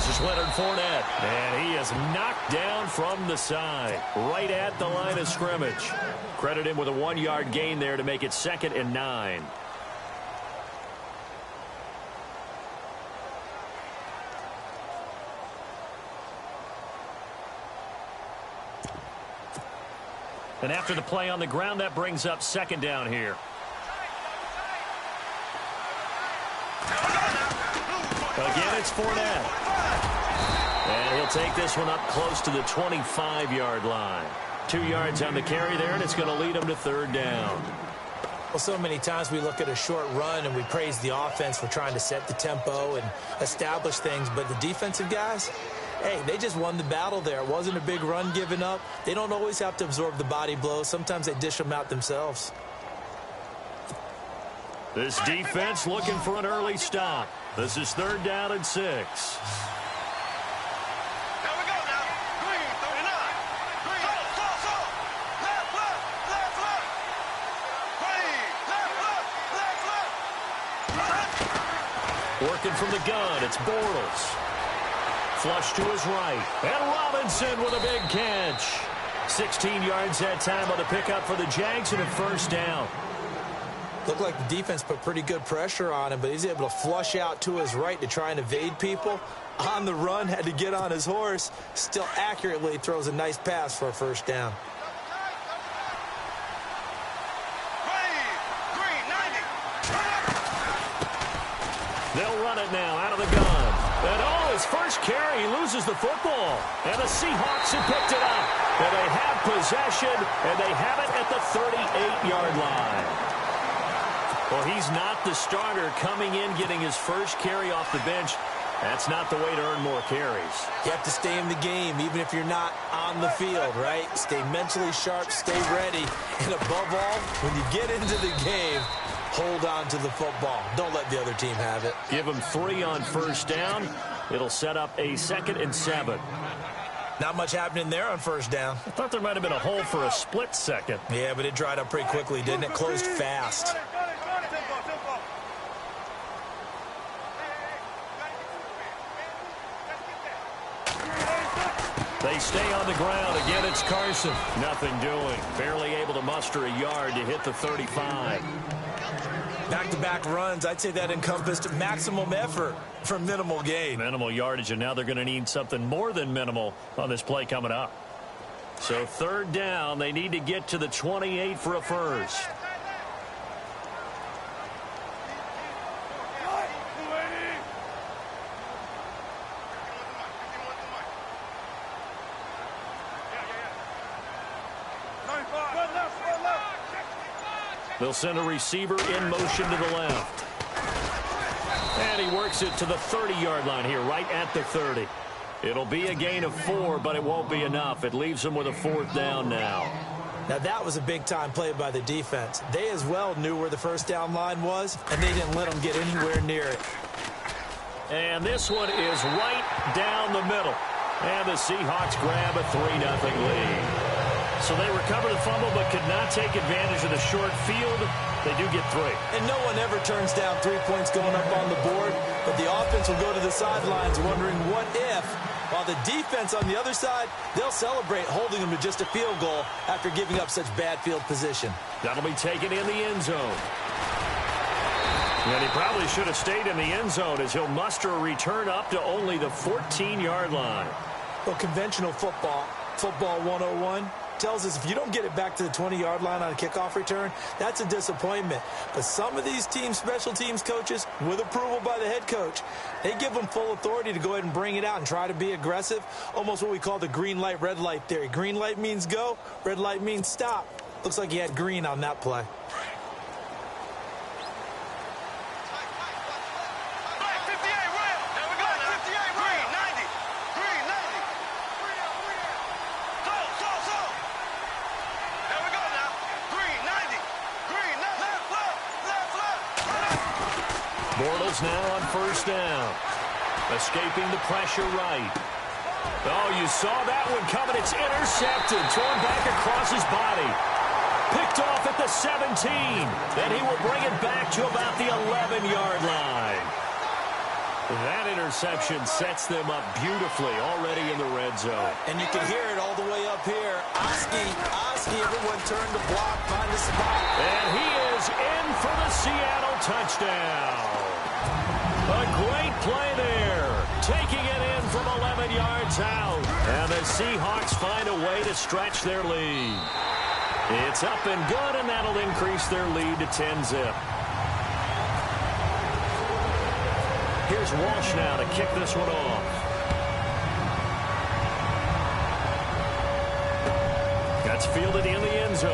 This is Leonard Fournette, and he is knocked down from the side, right at the line of scrimmage. Credit him with a 1-yard gain there to make it 2nd and 9. And after the play on the ground, that brings up 2nd down here. Again, it's Fournette. And he'll take this one up close to the 25-yard line. 2 yards on the carry there, and it's going to lead him to 3rd down. Well, so many times we look at a short run and we praise the offense for trying to set the tempo and establish things, but the defensive guys, hey, they just won the battle there. It wasn't a big run given up. They don't always have to absorb the body blows. Sometimes they dish them out themselves. This defense looking for an early stop. This is 3rd down and 6. Working from the gun, it's Bortles. Flush to his right. And Robinson with a big catch. 16 yards that time on the pickup for the Jags and a 1st down. Looked like the defense put pretty good pressure on him, but he's able to flush out to his right to try and evade people. On the run, had to get on his horse. Still accurately throws a nice pass for a 1st down. They'll run it now out of the gun. And his first carry, he loses the football. And the Seahawks have picked it up. And they have possession, and they have it at the 38-yard line. Well, he's not the starter coming in, getting his first carry off the bench. That's not the way to earn more carries. You have to stay in the game, even if you're not on the field, right? Stay mentally sharp, stay ready. And above all, when you get into the game, hold on to the football. Don't let the other team have it. Give them 3 on 1st down. It'll set up a 2nd and 7. Not much happening there on 1st down. I thought there might have been a hole for a split second. Yeah, but it dried up pretty quickly, didn't it? Closed fast. They stay on the ground. Again, it's Carson. Nothing doing. Barely able to muster a yard to hit the 35. Back-to-back runs, I'd say that encompassed maximum effort for minimal gain. Minimal yardage, and now they're going to need something more than minimal on this play coming up. So 3rd down, they need to get to the 28 for a 1st. They'll send a receiver in motion to the left. And he works it to the 30-yard line here, right at the 30. It'll be a gain of 4, but it won't be enough. It leaves them with a 4th down now. Now, that was a big-time play by the defense. They as well knew where the 1st down line was, and they didn't let them get anywhere near it. And this one is right down the middle. And the Seahawks grab a 3-0 lead. So they recover the fumble but could not take advantage of the short field. They do get 3. And no one ever turns down 3 points going up on the board, but the offense will go to the sidelines wondering what if, while the defense on the other side, they'll celebrate holding them to just a field goal after giving up such bad field position. That'll be taken in the end zone. And he probably should have stayed in the end zone as he'll muster a return up to only the 14-yard line. Well, conventional football 101, tells us if you don't get it back to the 20-yard line on a kickoff return, that's a disappointment. But some of these team special teams coaches, with approval by the head coach, they give them full authority to go ahead and bring it out and try to be aggressive, almost what we call the green light, red light theory. Green light means go, red light means stop. Looks like he had green on that play. Bortles now on 1st down. Escaping the pressure right. Oh, you saw that one coming. It's intercepted. Thrown back across his body. Picked off at the 17. Then he will bring it back to about the 11-yard line. That interception sets them up beautifully already in the red zone. And you can hear it all the way up here. Oski, everyone turn to block, find the spot. And he is in for the Seattle touchdown. A great play there. Taking it in from 11 yards out. And the Seahawks find a way to stretch their lead. It's up and good, and that'll increase their lead to 10-zip. Here's Walsh now to kick this one off. That's fielded in the end zone.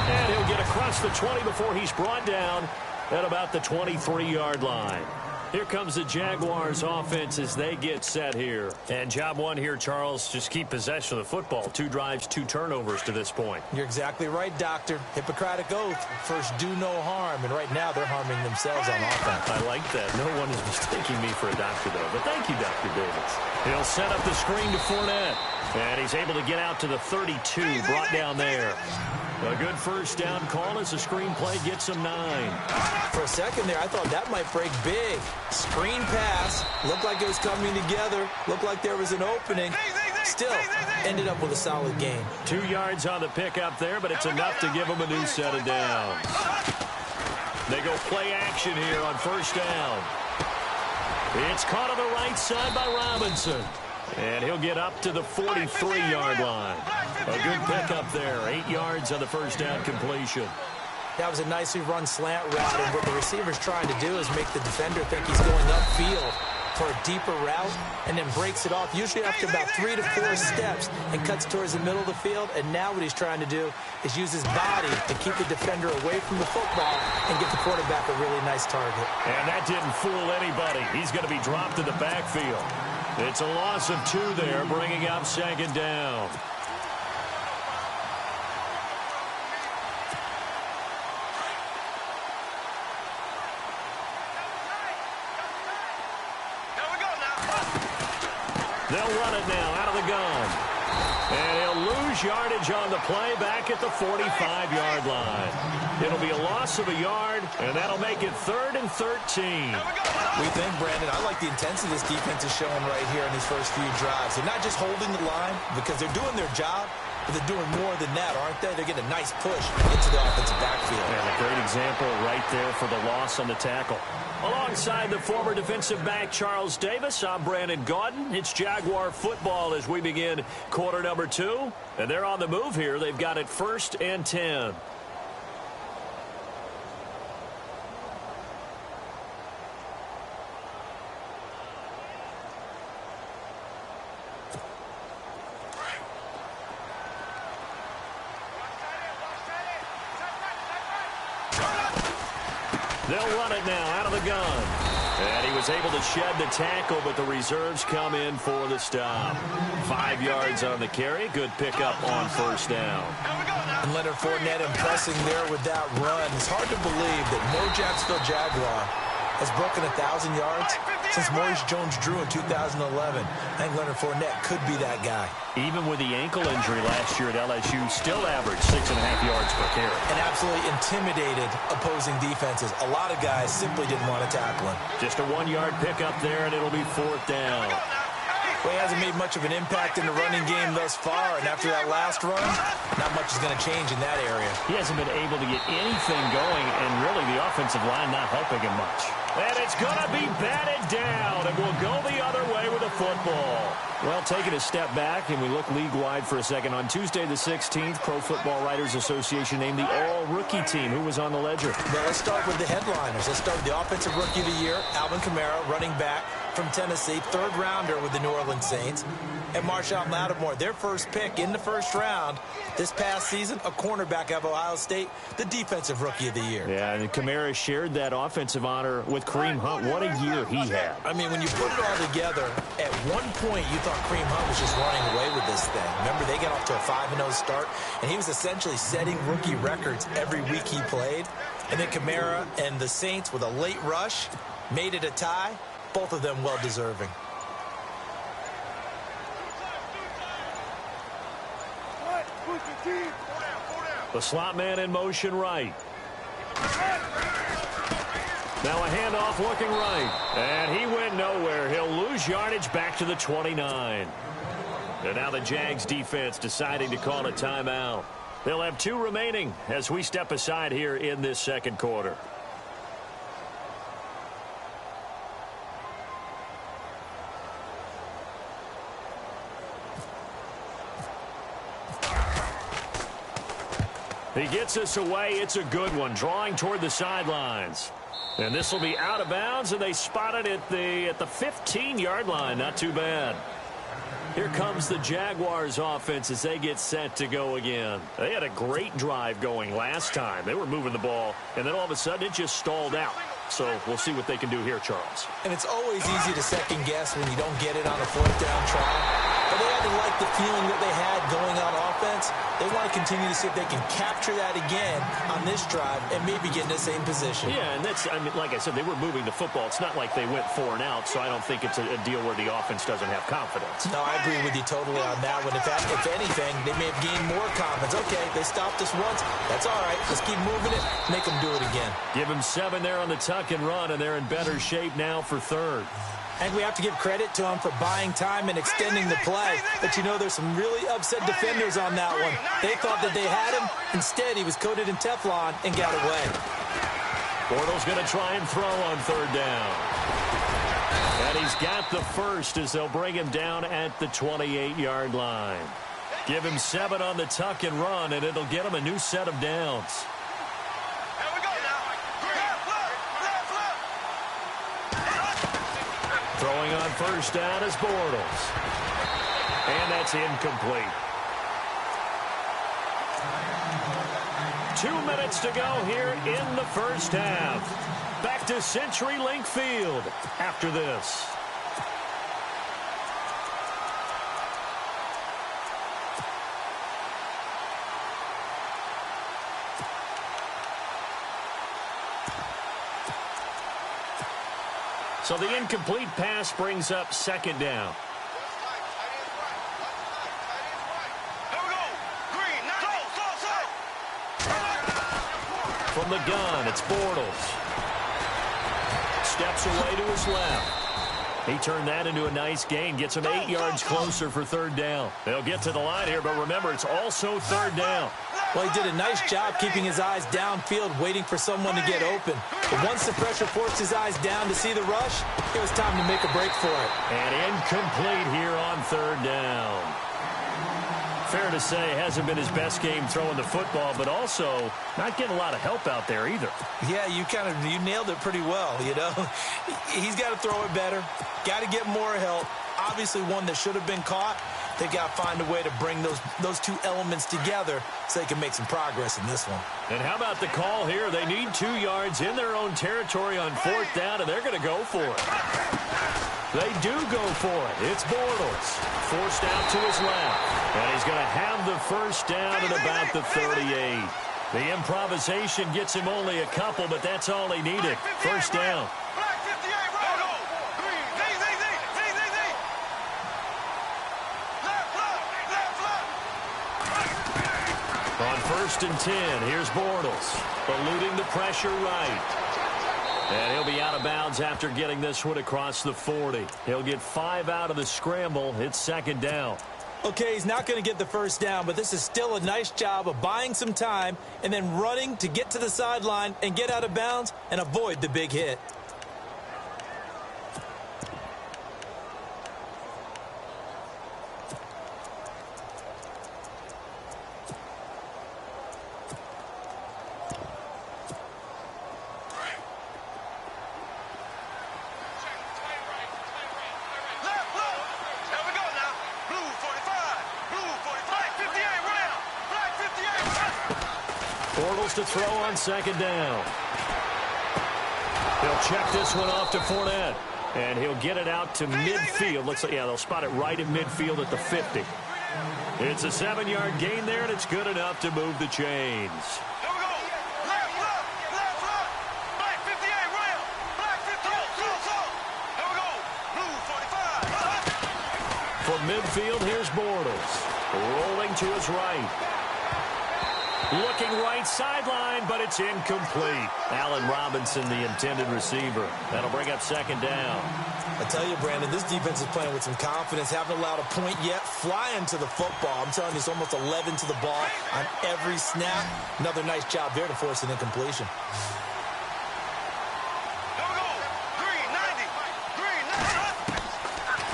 And he'll get across the 20 before he's brought down at about the 23-yard line. Here comes the Jaguars offense as they get set here. And job one here, Charles, just keep possession of the football. 2 drives, 2 turnovers to this point. You're exactly right, Doctor. Hippocratic oath. First, do no harm. And right now, they're harming themselves on offense. I like that. No one is mistaking me for a doctor, though. But thank you, Dr. Davis. He'll set up the screen to Fournette. And he's able to get out to the 32, brought down there. A good first down call as the screen play gets him 9. For a second there, I thought that might break big. Screen pass. Looked like it was coming together. Looked like there was an opening. Still, ended up with a solid gain. 2 yards on the pickup there, but it's enough to give him a new set of downs. They go play action here on first down. It's caught on the right side by Robinson. And he'll get up to the 43-yard line. A good pickup there. 8 yards on the first down completion. That was a nicely run slant route, and what the receiver's trying to do is make the defender think he's going upfield for a deeper route, and then breaks it off, usually after about 3 to 4 steps, and cuts towards the middle of the field. And now what he's trying to do is use his body to keep the defender away from the football and get the quarterback a really nice target. And that didn't fool anybody. He's going to be dropped in the backfield. It's a loss of 2 there, bringing up second down. They'll run it now out of the gun. And he'll lose yardage on the play back at the 45-yard line. It'll be a loss of a yard, and that'll make it 3rd and 13. We think, Brandon, I like the intensity this defense is showing right here in these first few drives. They're not just holding the line because they're doing their job, but they're doing more than that, aren't they? They're getting a nice push into the offensive backfield. And a great example right there for the loss on the tackle. Alongside the former defensive back Charles Davis, I'm Brandon Gaudin. It's Jaguar football as we begin quarter number 2. And they're on the move here. They've got it 1st and 10. They'll run it now out of the gun. And he was able to shed the tackle, but the reserves come in for the stop. 5 yards on the carry. Good pickup on first down. And Leonard Fournette impressing there with that run. It's hard to believe that no Jacksonville Jaguar has broken 1,000 yards since Maurice Jones-Drew in 2011. I think Leonard Fournette could be that guy. Even with the ankle injury last year at LSU, still averaged 6.5 yards per carry. And absolutely intimidated opposing defenses. A lot of guys simply didn't want to tackle him. Just a 1-yard pickup there, and it'll be 4th down. Well, he hasn't made much of an impact in the running game thus far, and after that last run, not much is going to change in that area. He hasn't been able to get anything going, and really the offensive line not helping him much. And it's going to be batted down, and we'll go the other way with the football. Well, taking a step back, and we look league-wide for a second. On Tuesday the 16th, Pro Football Writers Association named the All-Rookie team. Who was on the ledger? Well, let's start with the headliners. Let's start with the Offensive Rookie of the Year, Alvin Kamara, running back from Tennessee, 3rd rounder with the New Orleans Saints. And Marshawn Lattimore, their first pick in the 1st round. This past season, a cornerback of Ohio State, the Defensive Rookie of the Year. Yeah, and Kamara shared that offensive honor with Kareem Hunt. What a year he had. I mean, when you put it all together, at one point you thought Kareem Hunt was just running away with this thing. Remember, they got off to a 5-0 start, and he was essentially setting rookie records every week he played. And then Kamara and the Saints with a late rush made it a tie. Both of them well-deserving. The slot man in motion right. Now a handoff looking right. And he went nowhere. He'll lose yardage back to the 29. And now the Jags defense deciding to call a timeout. They'll have 2 remaining as we step aside here in this second quarter. He gets us away. It's a good one, drawing toward the sidelines. And this will be out of bounds, and they spot it at the 15-yard line. Not too bad. Here comes the Jaguars offense as they get set to go again. They had a great drive going last time. They were moving the ball, and then all of a sudden it just stalled out. So we'll see what they can do here, Charles. And it's always easy to second guess when you don't get it on a 4th down try. But they had to like the feeling that they had going on offense. They want to continue to see if they can capture that again on this drive and maybe get in the same position. Yeah, and that's, I mean, like I said, they were moving the football. It's not like they went 4 and out, so I don't think it's a deal where the offense doesn't have confidence. No, I agree with you totally on that one. If anything, they may have gained more confidence. Okay, they stopped us once. That's all right. Let's keep moving it. Make them do it again. Give them 7 there on the tuck and run, and they're in better shape now for 3rd. And we have to give credit to him for buying time and extending the play. But, you know, there's some really upset defenders on that one. They thought that they had him. Instead, he was coated in Teflon and got away. Bortles going to try and throw on 3rd down. And he's got the first as they'll bring him down at the 28-yard line. Give him 7 on the tuck and run, and it'll get him a new set of downs. Throwing on 1st down is Bortles. And that's incomplete. 2 minutes to go here in the first half. Back to CenturyLink Field after this. So the incomplete pass brings up 2nd down. From the gun, it's Bortles. Steps away to his left. He turned that into a nice gain. Gets him 8 yards closer for 3rd down. They'll get to the line here, but remember, it's also 3rd down. Well, he did a nice job keeping his eyes downfield, waiting for someone to get open. But once the pressure forced his eyes down to see the rush, it was time to make a break for it. And incomplete here on 3rd down. Fair to say, hasn't been his best game throwing the football, but also not getting a lot of help out there either. Yeah, you nailed it pretty well, you know. He's got to throw it better, got to get more help. Obviously one that should have been caught. They've got to find a way to bring those 2 elements together so they can make some progress in this one. And how about the call here? They need 2 yards in their own territory on 4th down, and they're going to go for it. They do go for it. It's Bortles. Forced out to his left. And he's going to have the 1st down at about the 38. The improvisation gets him only a couple, but that's all he needed. 1st down. On 1st and 10, here's Bortles, eluding the pressure right. And he'll be out of bounds after getting this one across the 40. He'll get 5 out of the scramble. It's 2nd down. Okay, he's not going to get the 1st down, but this is still a nice job of buying some time and then running to get to the sideline and get out of bounds and avoid the big hit. Bortles to throw on 2nd down. He'll check this one off to Fournette. And he'll get it out to midfield. Looks like, yeah, they'll spot it right at midfield at the 50. It's a 7-yard gain there, and it's good enough to move the chains. From midfield, here's Bortles. Rolling to his right. Looking right sideline, but it's incomplete. Allen Robinson, the intended receiver. That'll bring up second down. I tell you, Brandon, this defense is playing with some confidence. Haven't allowed a point yet. Flying to the football. I'm telling you, it's almost 11 to the ball on every snap. Another nice job there to force an incompletion.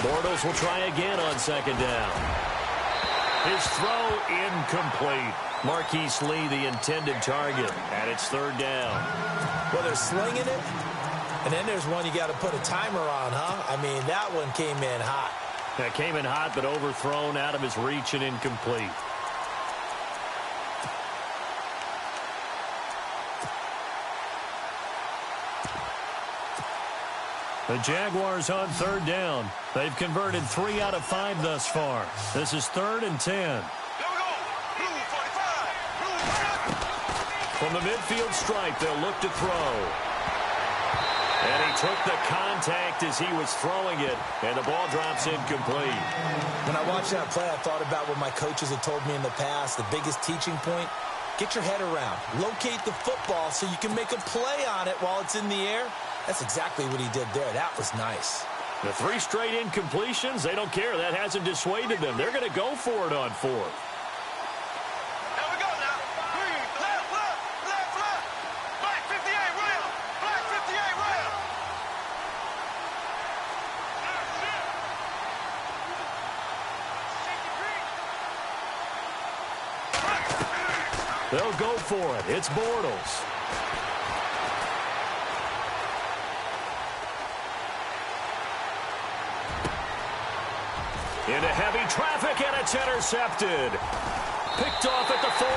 Bortles will try again on second down. His throw incomplete. Marquise Lee, the intended target, and it's third down. Well, they're slinging it, and then there's one you got to put a timer on, huh? I mean, that one came in hot. That came in hot, but overthrown out of his reach and incomplete. The Jaguars on third down. They've converted 3 out of 5 thus far. This is 3rd and 10. From the midfield stripe, they'll look to throw. And he took the contact as he was throwing it, and the ball drops incomplete. When I watched that play, I thought about what my coaches had told me in the past. The biggest teaching point, get your head around. Locate the football so you can make a play on it while it's in the air. That's exactly what he did there. That was nice. The 3 straight incompletions, they don't care. That hasn't dissuaded them. They're going to go for it on 4th. They'll go for it. It's Bortles. Into heavy traffic, and it's intercepted. Picked off at the 40,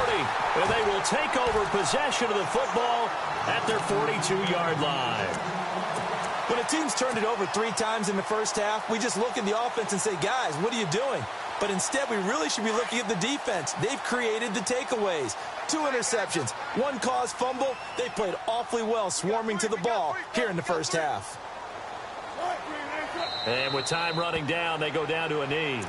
and they will take over possession of the football at their 42-yard line. When a team's turned it over 3 times in the first half, we just look at the offense and say, guys, what are you doing? But instead, we really should be looking at the defense. They've created the takeaways. 2 interceptions, 1 caused fumble. They played awfully well swarming to the ball here in the first half. And with time running down, they go down to a knee.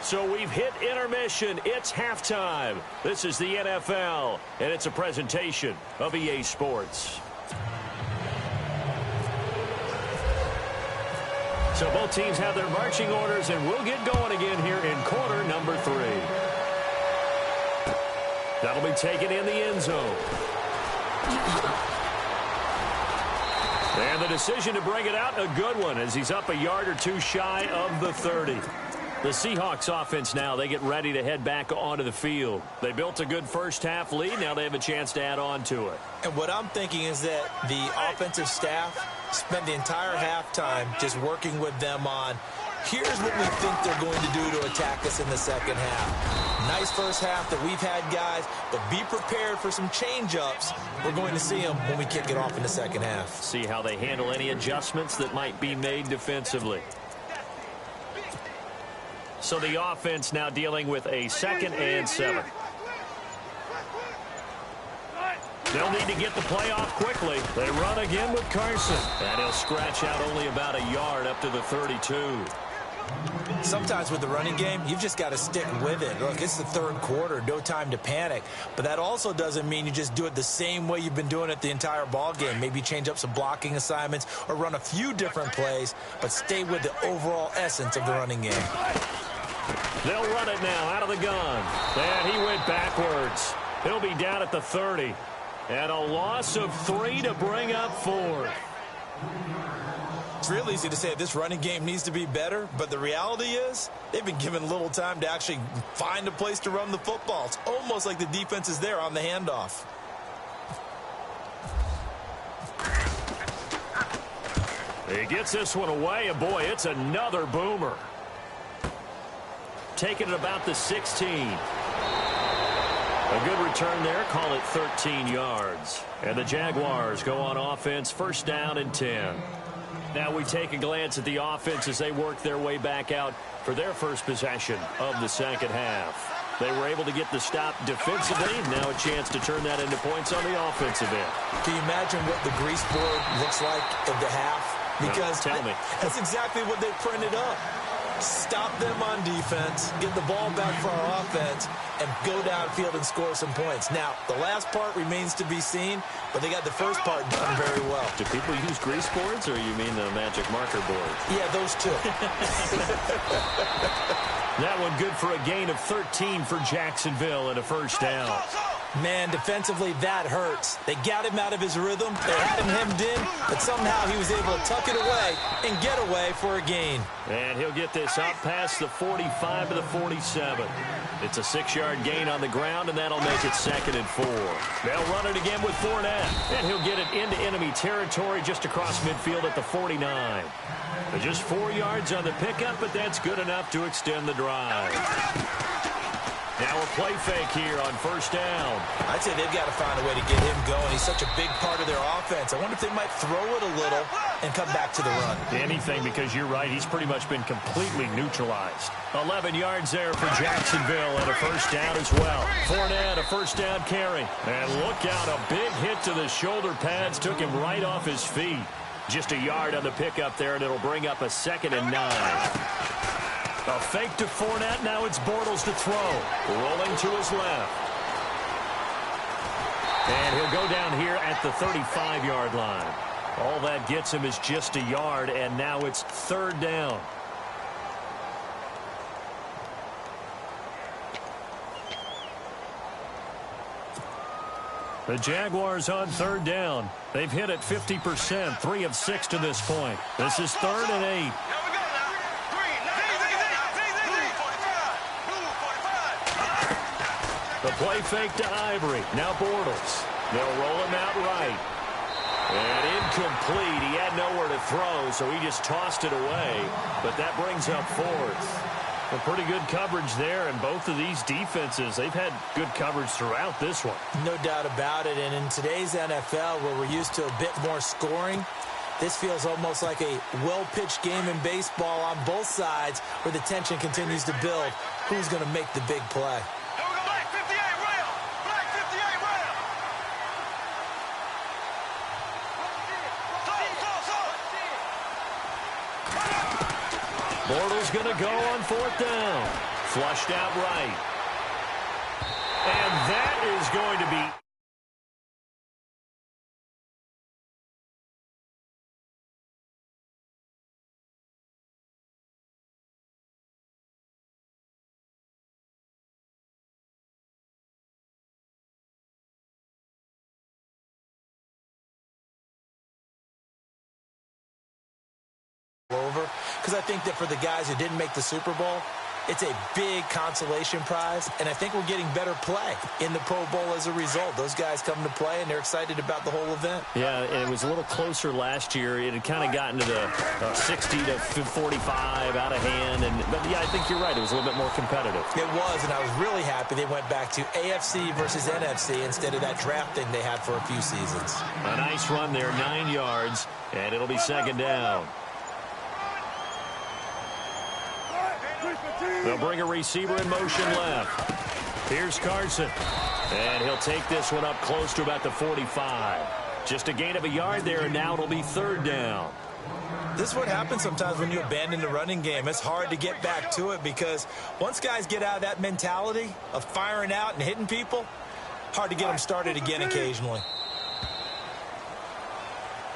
So we've hit intermission. It's halftime. This is the NFL, and it's a presentation of EA Sports. So both teams have their marching orders, and we'll get going again here in quarter number 3. That'll be taken in the end zone. And the decision to bring it out, a good one, as he's up a yard or 2 shy of the 30. The Seahawks offense now, they get ready to head back onto the field. They built a good first half lead. Now they have a chance to add on to it. And what I'm thinking is that the offensive staff spent the entire halftime just working with them on, here's what we think they're going to do to attack us in the second half. Nice first half that we've had, guys, but be prepared for some change-ups. We're going to see them when we kick it off in the second half. See how they handle any adjustments that might be made defensively. So the offense now dealing with a 2nd and 7. They'll need to get the play off quickly. They run again with Carson. And he'll scratch out only about a yard up to the 32. Sometimes with the running game, you've just got to stick with it. Look, it's the 3rd quarter, no time to panic. But that also doesn't mean you just do it the same way you've been doing it the entire ball game. Maybe change up some blocking assignments or run a few different plays, but stay with the overall essence of the running game. They'll run it now out of the gun. And he went backwards. He'll be down at the 30. And a loss of 3 to bring up 4. It's real easy to say this running game needs to be better, but the reality is they've been given little time to actually find a place to run the football. It's almost like the defense is there on the handoff. He gets this one away, and boy, it's another boomer. Taking it about the 16. A good return there, call it 13 yards. And the Jaguars go on offense, 1st down and 10. Now we take a glance at the offense as they work their way back out for their first possession of the second half. They were able to get the stop defensively. Now a chance to turn that into points on the offensive end. Can you imagine what the grease board looks like at the half? Because tell me. That's exactly what they printed up. Stop them on defense, get the ball back for our offense, and go downfield and score some points. Now, the last part remains to be seen, but they got the first part done very well. Do people use grease boards, or you mean the magic marker board? Yeah, those two. That one good for a gain of 13 for Jacksonville and a first down. Man, defensively, that hurts. They got him out of his rhythm. They had him hemmed in, but somehow he was able to tuck it away and get away for a gain. And he'll get this up past the 45 to the 47. It's a 6-yard gain on the ground, and that'll make it 2nd and 4. They'll run it again with Fournette, and he'll get it into enemy territory just across midfield at the 49. Just 4 yards on the pickup, but that's good enough to extend the drive. Now a play fake here on first down. I'd say they've got to find a way to get him going. He's such a big part of their offense. I wonder if they might throw it a little and come back to the run. Anything, because you're right. He's pretty much been completely neutralized. 11 yards there for Jacksonville and a first down as well. Fournette, a first down carry. And look out, a big hit to the shoulder pads. Took him right off his feet. Just a yard on the pickup there, and it'll bring up a 2nd and 9. A fake to Fournette. Now it's Bortles to throw. Rolling to his left. And he'll go down here at the 35-yard line. All that gets him is just a yard, and now it's 3rd down. The Jaguars on 3rd down. They've hit it 50%, 3 of 6 to this point. This is 3rd and 8. The play fake to Ivory. Now Bortles. They'll roll him out right. And incomplete. He had nowhere to throw, so he just tossed it away. But that brings up 4th. A pretty good coverage there, and both of these defenses, they've had good coverage throughout this one. No doubt about it, and in today's NFL, where we're used to a bit more scoring, this feels almost like a well-pitched game in baseball on both sides, where the tension continues to build. Who's going to make the big play? Bortles going to go on 4th down. Flushed out right. And that is going to be... over, because I think that for the guys who didn't make the Super Bowl, it's a big consolation prize, and I think we're getting better play in the Pro Bowl as a result. Those guys come to play, and they're excited about the whole event. Yeah, and it was a little closer last year. It had kind of gotten to the 60 to 45 out of hand, but yeah, I think you're right. It was a little bit more competitive. It was, and I was really happy they went back to AFC versus NFC instead of that draft thing they had for a few seasons. A nice run there, 9 yards, and it'll be 2nd down. They'll bring a receiver in motion left. Here's Carson. And he'll take this one up close to about the 45. Just a gain of a yard there, and now it'll be 3rd down. This is what happens sometimes when you abandon the running game. It's hard to get back to it because once guys get out of that mentality of firing out and hitting people, hard to get them started again occasionally.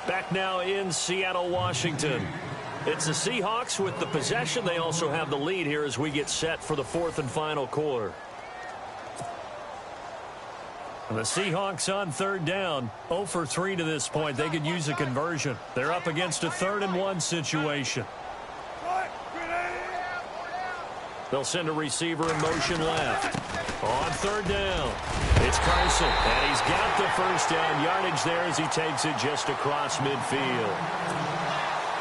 Back now in Seattle, Washington. It's the Seahawks with the possession. They also have the lead here as we get set for the 4th and final quarter. And the Seahawks on 3rd down, 0 for 3 to this point. They could use a conversion. They're up against a 3rd and 1 situation. They'll send a receiver in motion left. On 3rd down, it's Carson, and he's got the first down yardage there as he takes it just across midfield.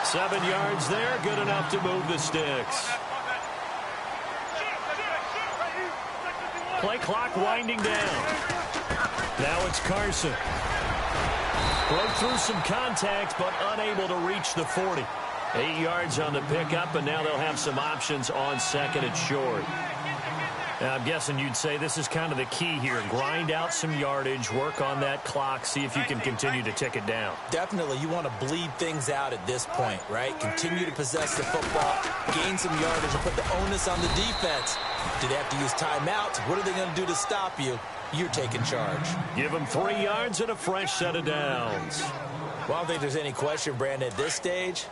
7 yards there, good enough to move the sticks. Play clock winding down. Now it's Carson. Broke through some contact, but unable to reach the 40. 8 yards on the pickup, and now they'll have some options on 2nd and short. Now, I'm guessing you'd say this is kind of the key here. Grind out some yardage, work on that clock, see if you can continue to tick it down. Definitely, you want to bleed things out at this point, right? Continue to possess the football, gain some yardage, and put the onus on the defense. Do they have to use timeouts? What are they going to do to stop you? You're taking charge. Give them 3 yards and a fresh set of downs. Well, I don't think there's any question, Brandon, at this stage.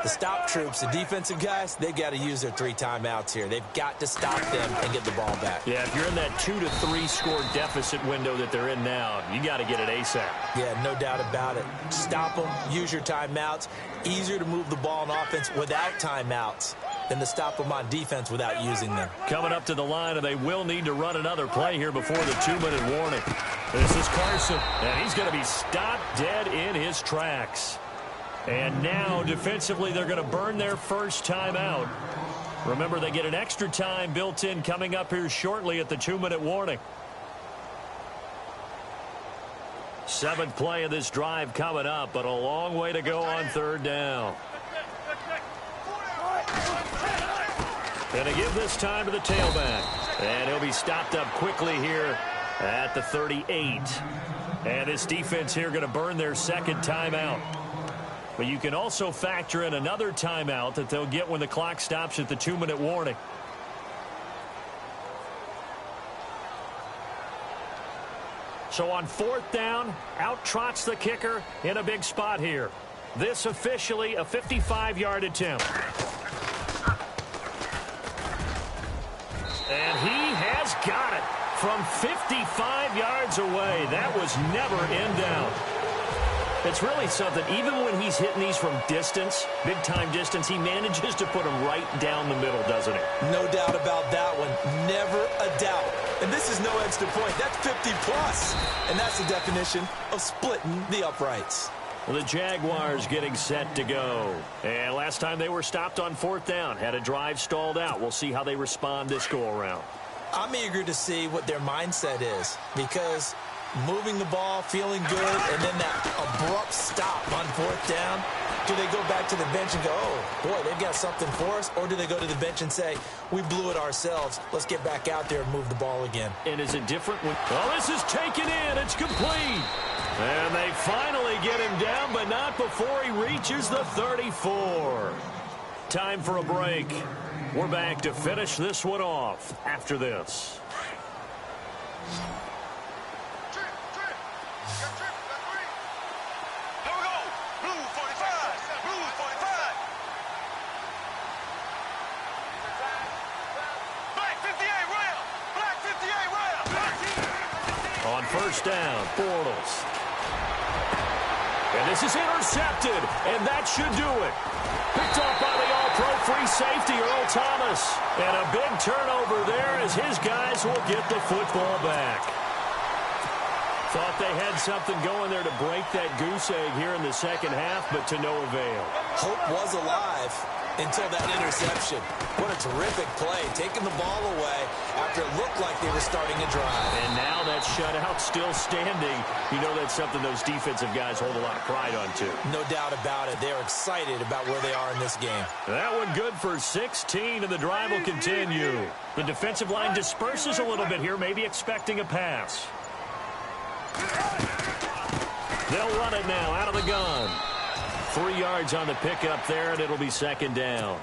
The stop troops, the defensive guys, they got to use their 3 timeouts here. They've got to stop them and get the ball back. Yeah, if you're in that 2 to 3 score deficit window that they're in now, you got to get it ASAP. Yeah, no doubt about it. Stop them, use your timeouts. Easier to move the ball on offense without timeouts than to stop them on defense without using them. Coming up to the line, and they will need to run another play here before the 2-minute warning. This is Carson, and he's going to be stopped dead in his tracks. And now, defensively, they're going to burn their first timeout. Remember, they get an extra time built in coming up here shortly at the 2-minute warning. 7th play of this drive coming up, but a long way to go on 3rd down. Going to give this time to the tailback. And he'll be stopped up quickly here at the 38. And this defense here going to burn their 2nd timeout. But you can also factor in another timeout that they'll get when the clock stops at the 2-minute warning. So on 4th down, out trots the kicker in a big spot here. This officially a 55-yard attempt. And he has got it from 55 yards away. That was never in doubt. It's really something. Even when he's hitting these from distance, big-time distance, he manages to put them right down the middle, doesn't he? No doubt about that one. Never a doubt. And this is no extra point. That's 50-plus. And that's the definition of splitting the uprights. Well, the Jaguars getting set to go. And last time they were stopped on 4th down, had a drive stalled out. We'll see how they respond this go-around. I'm eager to see what their mindset is, because moving the ball, feeling good, and then that abrupt stop on 4th down, do they go back to the bench and go, oh, boy, they've got something for us? Or do they go to the bench and say, we blew it ourselves, let's get back out there and move the ball again? And is it different when... Oh, this is taken in. It's complete. And they finally get him down, but not before he reaches the 34. Time for a break. We're back to finish this one off after this. On 1st down, Bortles. And this is intercepted, and that should do it. Picked off by the all-pro free safety, Earl Thomas. And a big turnover there as his guys will get the football back. Thought they had something going there to break that goose egg here in the 2nd half, but to no avail. Hope was alive until that interception. What a terrific play, taking the ball away after it looked like they were starting a drive. And now that shutout still standing. You know that's something those defensive guys hold a lot of pride on, too. No doubt about it. They're excited about where they are in this game. That one good for 16, and the drive will continue. The defensive line disperses a little bit here, maybe expecting a pass. They'll run it now out of the gun. 3 yards on the pickup there, and it'll be 2nd down.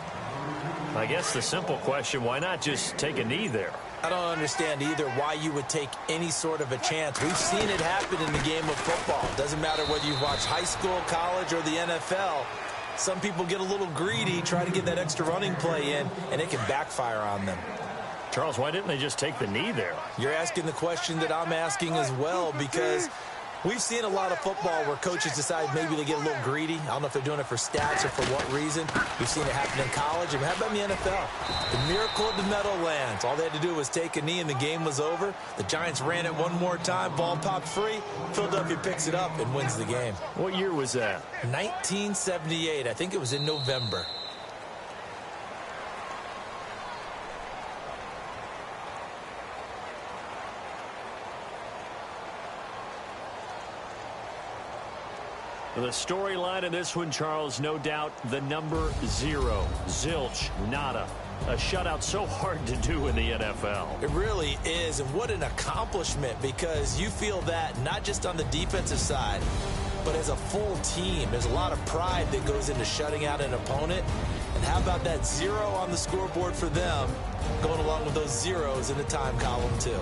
I guess the simple question, why not just take a knee there? I don't understand either why you would take any sort of a chance. We've seen it happen in the game of football. Doesn't matter whether you've watched high school, college, or the NFL. Some people get a little greedy, try to get that extra running play in, and it can backfire on them. Charles, why didn't they just take the knee there? You're asking the question that I'm asking as well, because we've seen a lot of football where coaches decide maybe they get a little greedy. I don't know if they're doing it for stats or for what reason. We've seen it happen in college. And how about in the NFL? The miracle of the Meadowlands. All they had to do was take a knee and the game was over. The Giants ran it one more time. Ball popped free. Philadelphia picks it up and wins the game. What year was that? 1978. I think it was in November. The storyline in this one, Charles, no doubt the number 0. Zilch, nada. A shutout so hard to do in the NFL. It really is, and what an accomplishment, because you feel that not just on the defensive side, but as a full team. There's a lot of pride that goes into shutting out an opponent. And how about that 0 on the scoreboard for them, going along with those zeros in the time column too.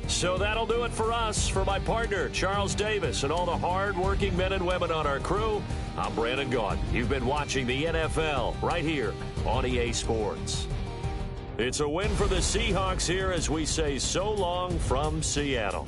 So that'll do it for us. For my partner, Charles Davis, and all the hard-working men and women on our crew, I'm Brandon Gaudin. You've been watching the NFL right here on EA Sports. It's a win for the Seahawks here as we say so long from Seattle.